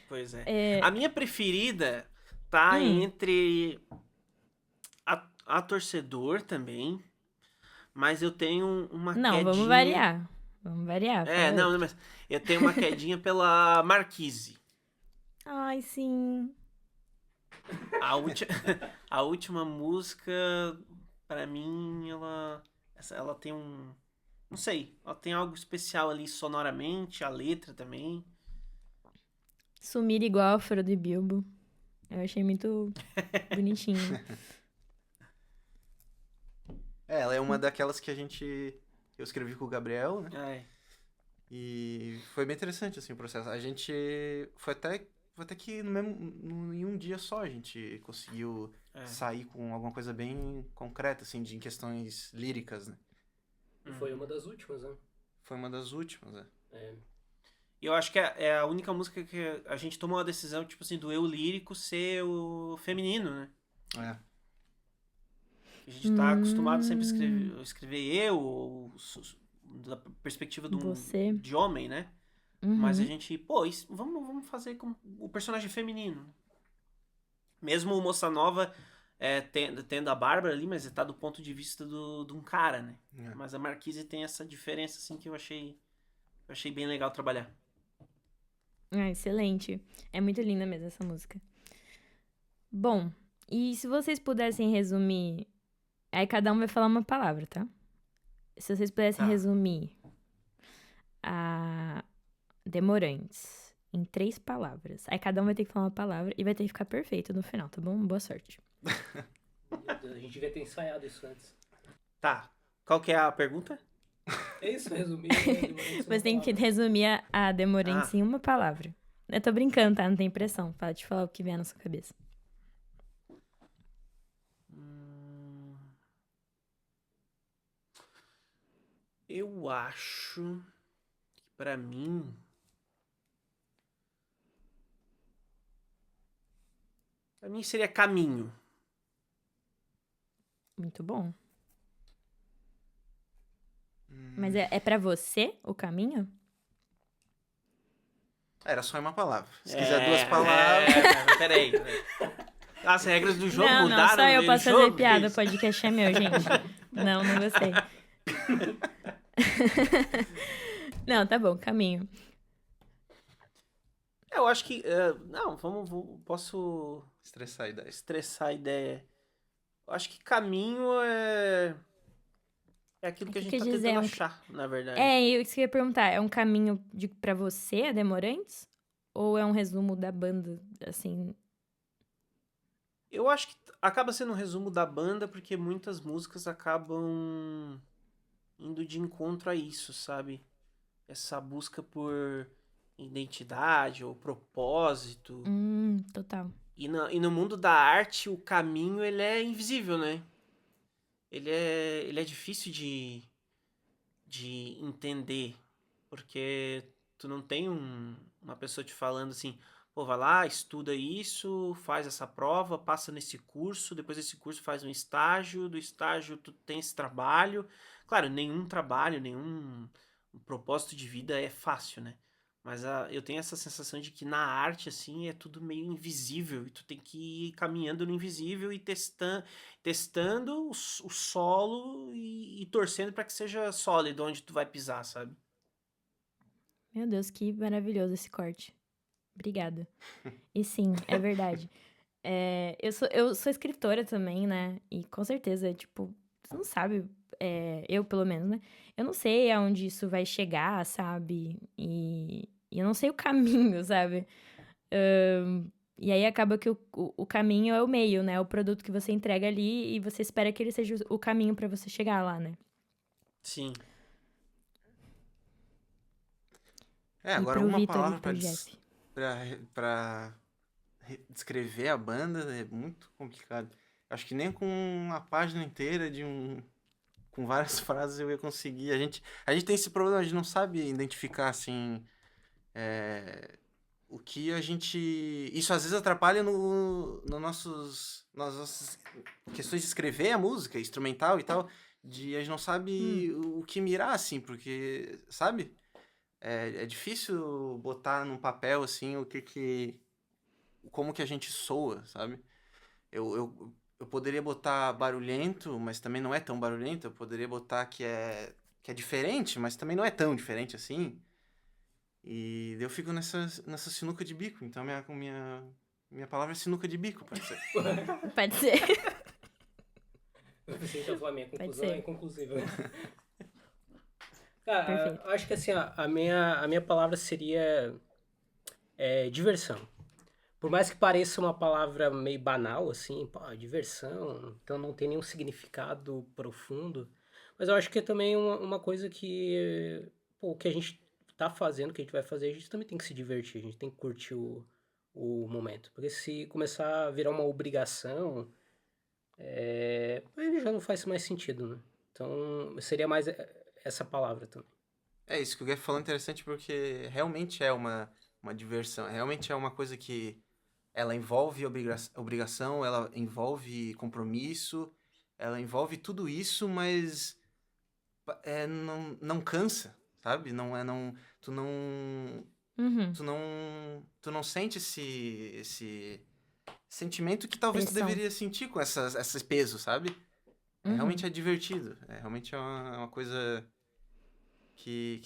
Pois é. A minha preferida tá entre a Torcedor também, mas eu tenho uma Não, quedinha... vamos variar. Vamos variar. fala Não, outra. mas eu tenho uma quedinha pela Marquise. Ai, sim. A última música, pra mim, ela tem não sei, ela tem algo especial ali sonoramente, a letra também. Sumir igual a Frodo e Bilbo. Eu achei muito bonitinho. Ela é uma daquelas que eu escrevi com o Gabriel, né? Ai, E foi bem interessante, assim, o processo. A gente foi até que em um dia só a gente conseguiu sair com alguma coisa bem concreta, assim, em questões líricas, né? E foi uma das últimas, né? Foi uma das últimas, né? eu acho que é a única música que a gente tomou uma decisão, tipo assim, do eu lírico ser o feminino, né? A gente tá acostumado sempre a escrever eu, da perspectiva Você. de homem, né? Uhum. Mas a gente, vamos fazer com o personagem feminino. Mesmo o Moça Nova tendo a Bárbara ali, mas tá do ponto de vista de um cara, né? Mas a Marquise tem essa diferença, assim, que eu achei bem legal trabalhar. Excelente. É muito linda mesmo essa música. Bom, e se vocês pudessem resumir... Aí cada um vai falar uma palavra, tá? Se vocês pudessem resumir a Demorantes em 3 palavras. Aí cada um vai ter que falar uma palavra e vai ter que ficar perfeito no final, tá bom? Boa sorte. A gente devia ter ensaiado isso antes. Tá. Qual que é a pergunta? É isso, resumir. Você tem que resumir a Demorantes em uma palavra. Eu tô brincando, tá? Não tem pressão. Pode falar o que vier na sua cabeça. Eu acho que pra mim seria caminho. Muito bom. Mas é pra você o caminho? Era só uma palavra. Se quiser 2 palavras... Peraí. As regras do jogo Não, mudaram só no eu meio do posso jogo, fazer piada. que O isso? podcast é meu, gente. Não gostei. Não, tá bom, caminho. Eu acho que. Não, posso Estressar a ideia. estressar a ideia. Eu acho que caminho é aquilo que a gente quer tá dizer, tentando achar, na verdade. Isso que eu ia perguntar, é um caminho pra você, a Demorantes? Ou é um resumo da banda, assim? Eu acho que acaba sendo um resumo da banda, porque muitas músicas acabam indo de encontro a isso, sabe? Essa busca por identidade ou propósito. Total. E no mundo da arte, o caminho, ele é invisível, né? Ele é difícil de entender, porque tu não tem uma pessoa te falando assim, pô, vai lá, estuda isso, faz essa prova, passa nesse curso, depois desse curso faz um estágio, do estágio tu tem esse trabalho. Claro, nenhum trabalho, nenhum propósito de vida é fácil, né? Mas eu tenho essa sensação de que na arte, assim, é tudo meio invisível. E tu tem que ir caminhando no invisível e testando o solo e torcendo para que seja sólido onde tu vai pisar, sabe? Meu Deus, que maravilhoso esse corte. Obrigada. E sim, é verdade. Eu sou escritora também, né? E com certeza, tipo, você não sabe, eu pelo menos, né? Eu não sei aonde isso vai chegar, sabe? E eu não sei o caminho, sabe? E aí acaba que o caminho é o meio, né? O produto que você entrega ali e você espera que ele seja o caminho pra você chegar lá, né? Sim. E Agora pro uma Vitor e palavra pro Jeff. pra descrever a banda é muito complicado. Acho que nem com uma página inteira com várias frases eu ia conseguir. A gente tem esse problema, a gente não sabe identificar, assim, o que a gente... Isso às vezes atrapalha nas nossas questões de escrever a música, instrumental e tal, a gente não sabe o que mirar, assim, porque, sabe? É difícil botar num papel, assim, como que a gente soa, sabe? Eu poderia botar barulhento, mas também não é tão barulhento. Eu poderia botar que é diferente, mas também não é tão diferente assim. E eu fico nessa sinuca de bico. Então minha palavra é sinuca de bico, pode ser. Pode ser. Você então falou, a minha Pode conclusão é ser. inconclusiva. Cara, Perfeito. eu acho que assim, a minha palavra seria diversão. Por mais que pareça uma palavra meio banal, assim, pô, diversão, então não tem nenhum significado profundo, mas eu acho que é também uma coisa que, pô, o que a gente tá fazendo, o que a gente vai fazer, a gente também tem que se divertir, a gente tem que curtir o momento. Porque se começar a virar uma obrigação, aí já não faz mais sentido, né? Então, seria mais essa palavra também. É isso que o Guilherme falou, é interessante porque realmente é uma diversão. Realmente é uma coisa que ela envolve obrigação, ela envolve compromisso, ela envolve tudo isso, mas não cansa, sabe? Não é não tu não Uhum. tu não sente esse sentimento que talvez tu Pressão. deveria sentir com esses pesos, sabe? Realmente Uhum. é divertido, realmente é uma coisa que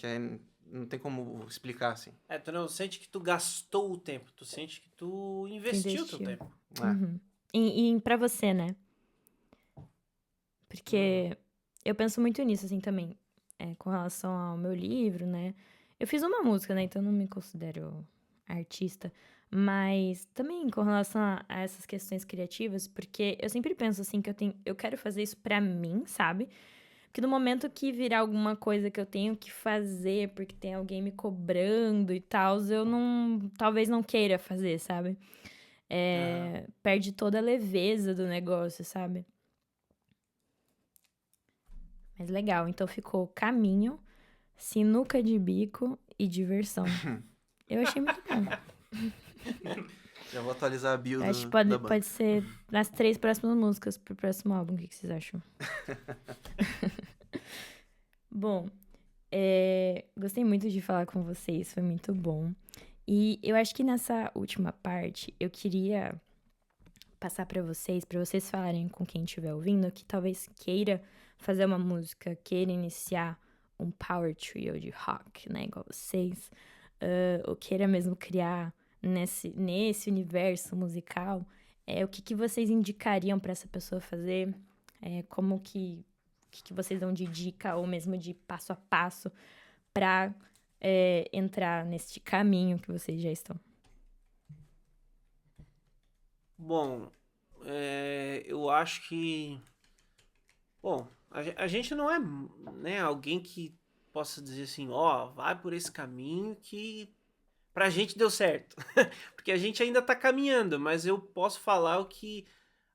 não tem como explicar assim. Tu não sente que tu gastou o tempo, tu sente que tu Tu investiu o teu investiu. tempo. Uhum. E pra você, né? Porque eu penso muito nisso, assim, também. Com relação ao meu livro, né? Eu fiz uma música, né? Então eu não me considero artista. Mas também com relação a essas questões criativas, porque eu sempre penso, assim, que eu quero fazer isso pra mim, sabe? Porque no momento que virar alguma coisa que eu tenho que fazer, porque tem alguém me cobrando e tal, eu não... Talvez não queira fazer, sabe? Aham. Perde toda a leveza do negócio, sabe? Mas legal, então ficou caminho, sinuca de bico e diversão. Eu achei muito bom. Já vou atualizar a bio Eu acho que da banda. pode ser nas 3 próximas músicas pro próximo álbum. O que vocês acham? Bom, gostei muito de falar com vocês, foi muito bom. E eu acho que nessa última parte eu queria passar pra vocês falarem com quem estiver ouvindo, que talvez queira fazer uma música, queira iniciar um power trio de rock, né, igual vocês, ou queira mesmo criar nesse universo musical, o que vocês indicariam para essa pessoa fazer? Como que vocês dão de dica ou mesmo de passo a passo para entrar neste caminho que vocês já estão? Bom, eu acho que... Bom, a gente não é, né, alguém que possa dizer assim, ó, vai por esse caminho que pra gente deu certo. Porque a gente ainda tá caminhando, mas eu posso falar o que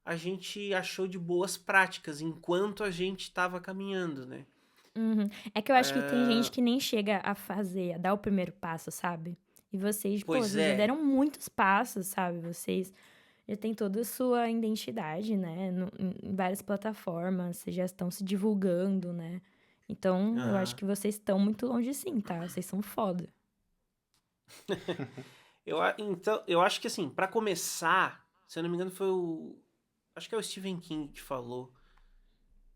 a gente achou de boas práticas enquanto a gente tava caminhando, né? Uhum. É que eu acho que tem gente que nem chega a fazer, a dar o primeiro passo, sabe? E vocês, pô, Pois vocês já é. deram muitos passos, sabe? Vocês já têm toda a sua identidade, né? Em várias plataformas, vocês já estão se divulgando, né? Então, eu acho Aham. que vocês estão muito longe sim, tá? Vocês são foda. Então, eu acho que assim, pra começar, se eu não me engano, foi o. Acho que é o Stephen King que falou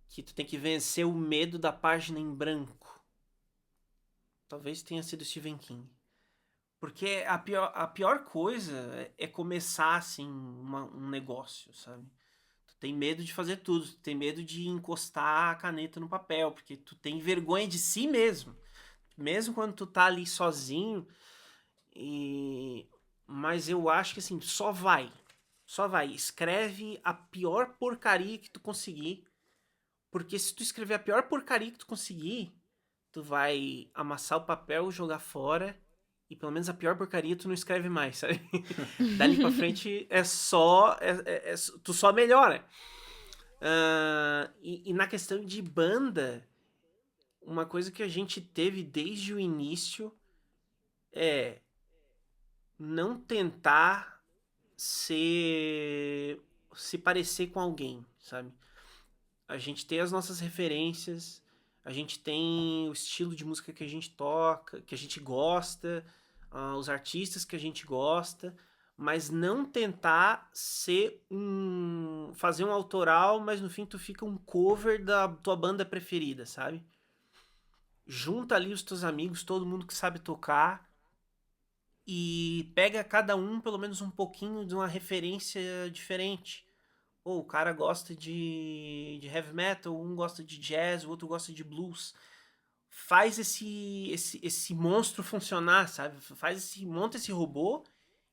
que tu tem que vencer o medo da página em branco. Talvez tenha sido Stephen King. Porque a pior coisa é começar, assim, um negócio, sabe? Tu tem medo de fazer tudo, tu tem medo de encostar a caneta no papel, porque tu tem vergonha de si mesmo. Mesmo quando tu tá ali sozinho, mas eu acho que assim, só vai. Só vai. Escreve a pior porcaria que tu conseguir. Porque se tu escrever a pior porcaria que tu conseguir, tu vai amassar o papel, jogar fora. E pelo menos a pior porcaria tu não escreve mais, sabe? Dali pra frente é só. Tu só melhora. E na questão de banda, uma coisa que a gente teve desde o início é não tentar se parecer com alguém, sabe? A gente tem as nossas referências, a gente tem o estilo de música que a gente toca, que a gente gosta, os artistas que a gente gosta, mas não tentar fazer um autoral, mas no fim tu fica um cover da tua banda preferida, sabe? Junta ali os teus amigos, todo mundo que sabe tocar e pega cada um pelo menos um pouquinho de uma referência diferente. Ou o cara gosta de heavy metal, um gosta de jazz, o outro gosta de blues. Faz esse monstro funcionar, sabe? Monta esse robô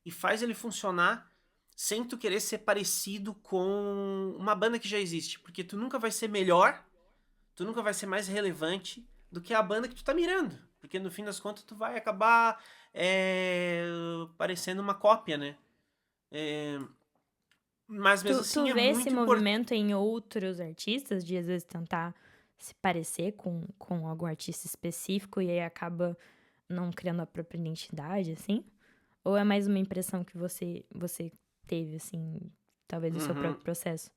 e faz ele funcionar sem tu querer ser parecido com uma banda que já existe. Porque tu nunca vai ser melhor, tu nunca vai ser mais relevante do que a banda que tu tá mirando. Porque no fim das contas tu vai acabar parecendo uma cópia, né? Mas mesmo Tu assim é vê esse muito importante. movimento em outros artistas, de às vezes tentar se parecer com algum artista específico e aí acaba não criando a própria identidade, assim? Ou é mais uma impressão que você teve, assim, talvez do seu Uhum. próprio processo?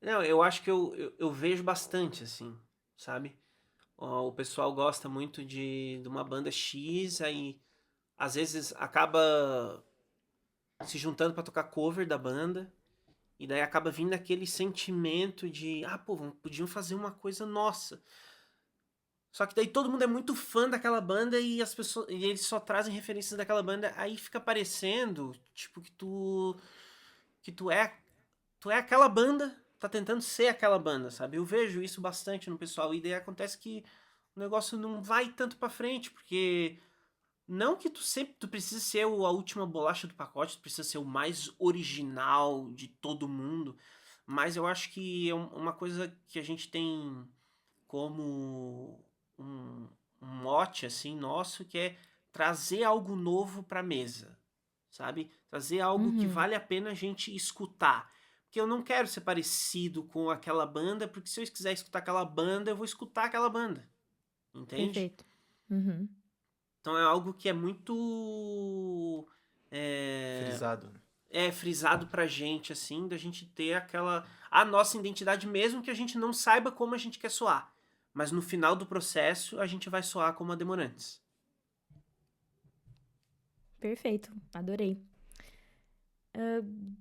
Não, eu acho que eu vejo bastante, assim, sabe? Ó, o pessoal gosta muito de uma banda X, aí às vezes acaba se juntando pra tocar cover da banda, e daí acaba vindo aquele sentimento de, pô, podiam fazer uma coisa nossa. Só que daí todo mundo é muito fã daquela banda e as pessoas e eles só trazem referências daquela banda, aí fica parecendo, tipo, que tu é aquela banda, tá tentando ser aquela banda, sabe? Eu vejo isso bastante no pessoal e daí acontece que o negócio não vai tanto pra frente, porque não que tu precisa ser a última bolacha do pacote, tu precisa ser o mais original de todo mundo, mas eu acho que é uma coisa que a gente tem como um mote assim nosso, que é trazer algo novo pra mesa, sabe? Trazer algo que Uhum, vale a pena a gente escutar. Porque eu não quero ser parecido com aquela banda, porque se eu quiser escutar aquela banda, eu vou escutar aquela banda. Entende? perfeito. Uhum. Então é algo que é muito é, Frisado, né? frisado pra gente, assim, da gente ter a nossa identidade, mesmo que a gente não saiba como a gente quer soar. Mas no final do processo, a gente vai soar como a Demorantes. Perfeito, adorei.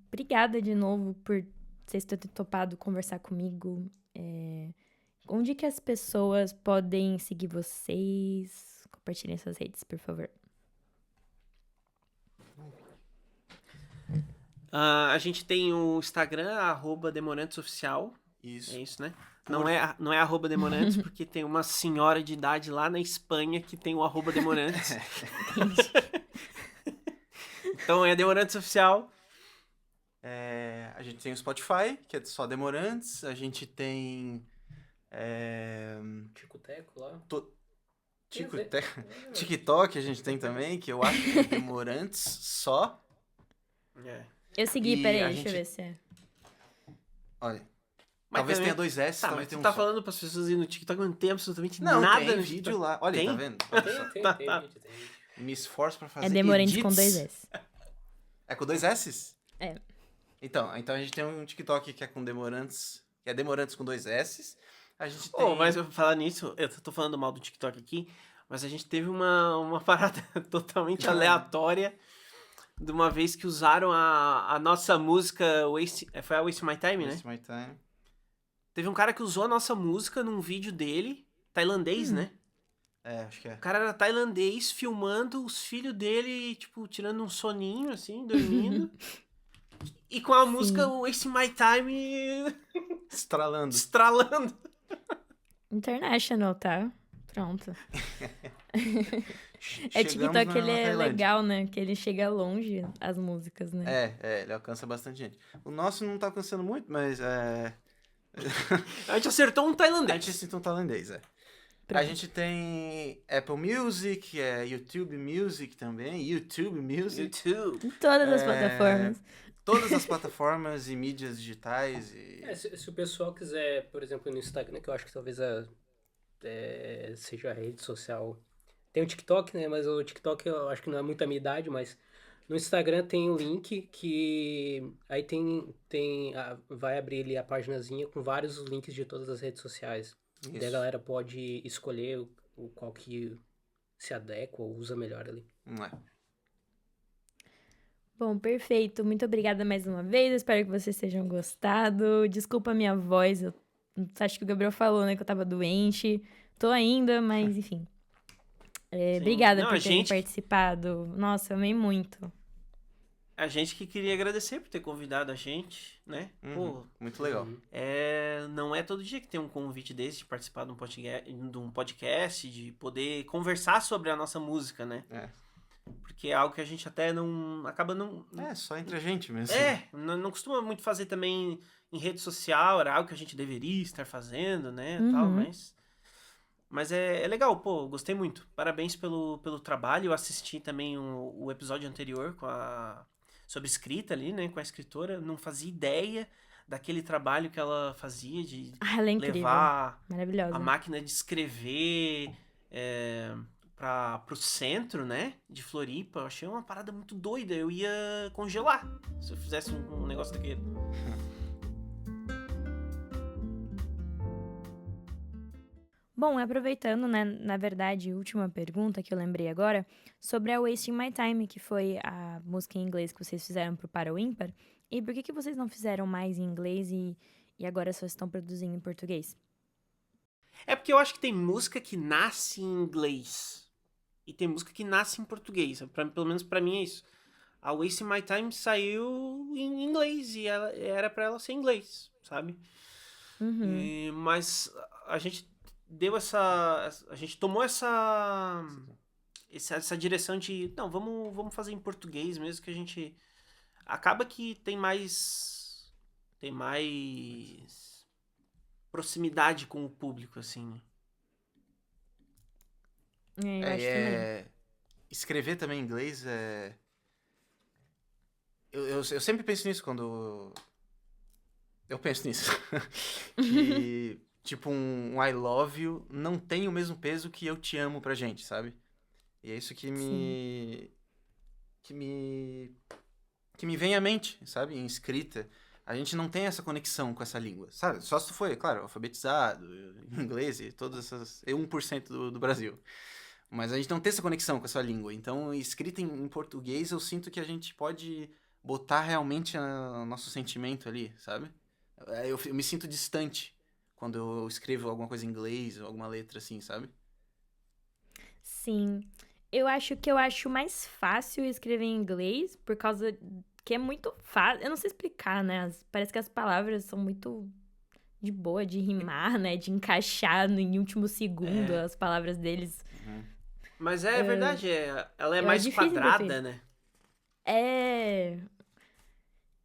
Obrigada de novo por vocês terem topado conversar comigo, onde que as pessoas podem seguir vocês? Compartilhem suas redes, por favor. A gente tem o Instagram, @demorantsoficial. Isso. É isso, né? Não é @demorantes, porque tem uma senhora de idade lá na Espanha que tem o @demorantes. Então é Demorantes Oficial. A gente tem o Spotify, que é só Demorantes. A gente tem... Tico-teco lá. TikTok a gente tem também, que eu acho que é Demorantes só. Eu segui, E peraí, a deixa eu gente- ver se é. Olha, Mas talvez também- tenha 2 S, Tá, talvez mas tenha tu um tá só. falando pras pessoas ir no TikTok, não tem absolutamente Não, nada tem no vídeo TikTok. lá. Olha, Tem? tá vendo? Tem vídeo, tem. Me esforço pra fazer É Demorante com edits. 2 S. É com 2 S? É. Então a gente tem um TikTok que é com Demorantes, que é Demorantes com 2 S. A gente tem... Oh, mas eu vou falar nisso, eu tô falando mal do TikTok aqui, mas a gente teve uma parada totalmente aleatória de uma vez que usaram a nossa música, foi a Waste My Time, né? Waste My Time. Teve um cara que usou a nossa música num vídeo dele, tailandês, né? Acho que é. O cara era tailandês, filmando os filhos dele, tipo, tirando um soninho, assim, dormindo. E com a música Waste My Time Estralando. estralando. International, tá? Pronto. Chegamos TikTok, na ele é Tailândia. legal, né? Que ele chega longe, as músicas, né? Ele alcança bastante gente. O nosso não tá alcançando muito, mas A gente acertou um a tailandês. gente sinta um tailandês, A Pronto. gente tem Apple Music, YouTube Music também, YouTube Music, YouTube. Em todas as plataformas. todas as plataformas e mídias digitais e... Se o pessoal quiser, por exemplo, no Instagram, que eu acho que talvez seja a rede social. Tem o TikTok, né? Mas o TikTok eu acho que não é muito a minha idade, mas no Instagram tem o link que aí vai abrir ali a paginazinha com vários links de todas as redes sociais. Isso. Daí a galera pode escolher o qual que se adequa ou usa melhor ali. Não é. Bom, perfeito. Muito obrigada mais uma vez. Espero que vocês tenham gostado. Desculpa a minha voz. Acho que o Gabriel falou, né? Que eu tava doente. Tô ainda, mas enfim. Obrigada Não, por a terem gente- participado. Nossa, eu amei muito. A gente que queria agradecer por ter convidado a gente, né? Pô, Muito legal. não é todo dia que tem um convite desse de participar de um podcast, de poder conversar sobre a nossa música, né? Porque é algo que a gente até não... acaba não... Só entre a gente mesmo. não costuma muito fazer também em rede social, era algo que a gente deveria estar fazendo, né? Uhum. Tal, mas é legal, pô, gostei muito. Parabéns pelo trabalho. Eu assisti também o episódio anterior sobre escrita ali, né? Com a escritora. Eu não fazia ideia daquele trabalho que ela fazia de Ela é incrível. levar Maravilhosa. a máquina de escrever pro centro, né? De Floripa. Eu achei uma parada muito doida. Eu ia congelar se eu fizesse um negócio daquele. Bom, aproveitando, né, na verdade, última pergunta que eu lembrei agora, sobre a Wasting My Time, que foi a música em inglês que vocês fizeram pro Para o Ímpar, e por que vocês não fizeram mais em inglês e agora só estão produzindo em português? É porque eu acho que tem música que nasce em inglês e tem música que nasce em português. Pelo menos pra mim é isso. A Wasting My Time saiu em inglês e era pra ela ser em inglês, sabe? Uhum. Mas a gente deu a gente tomou essa direção de não, vamos fazer em português mesmo, que a gente acaba que tem mais proximidade com o público, assim. Eu acho também. Escrever também em inglês eu sempre penso nisso quando eu penso nisso. Que tipo um I love you não tem o mesmo peso que eu te amo pra gente, sabe? E é isso que me vem à mente, sabe? Em escrita. A gente não tem essa conexão com essa língua, sabe? Só se tu foi, claro, alfabetizado, em inglês e todas essas... 1% do Brasil. Mas a gente não tem essa conexão com essa língua. Então, escrita em português, eu sinto que a gente pode botar realmente o nosso sentimento ali, sabe? Eu me sinto distante quando eu escrevo alguma coisa em inglês, ou alguma letra assim, sabe? Sim. Eu acho mais fácil escrever em inglês, por causa que é muito fácil. Eu não sei explicar, né? Parece que as palavras são muito de boa de rimar, né? De encaixar em último segundo as palavras deles. Mas é verdade, ela é mais difícil em quadrada, português. né? É.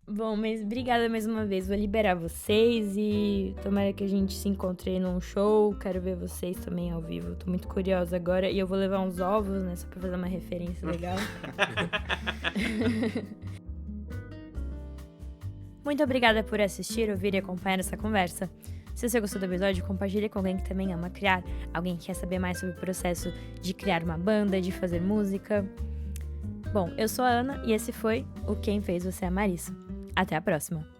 Bom, mas obrigada mais uma vez. Vou liberar vocês e tomara que a gente se encontre aí num show. Quero ver vocês também ao vivo. Tô muito curiosa agora. E eu vou levar uns ovos, né? Só pra fazer uma referência legal. Muito obrigada por assistir, ouvir e acompanhar essa conversa. Se você gostou do episódio, compartilhe com alguém que também ama criar. Alguém que quer saber mais sobre o processo de criar uma banda, de fazer música. Bom, eu sou a Ana e esse foi o Quem Fez Você Amar Isso. Até a próxima!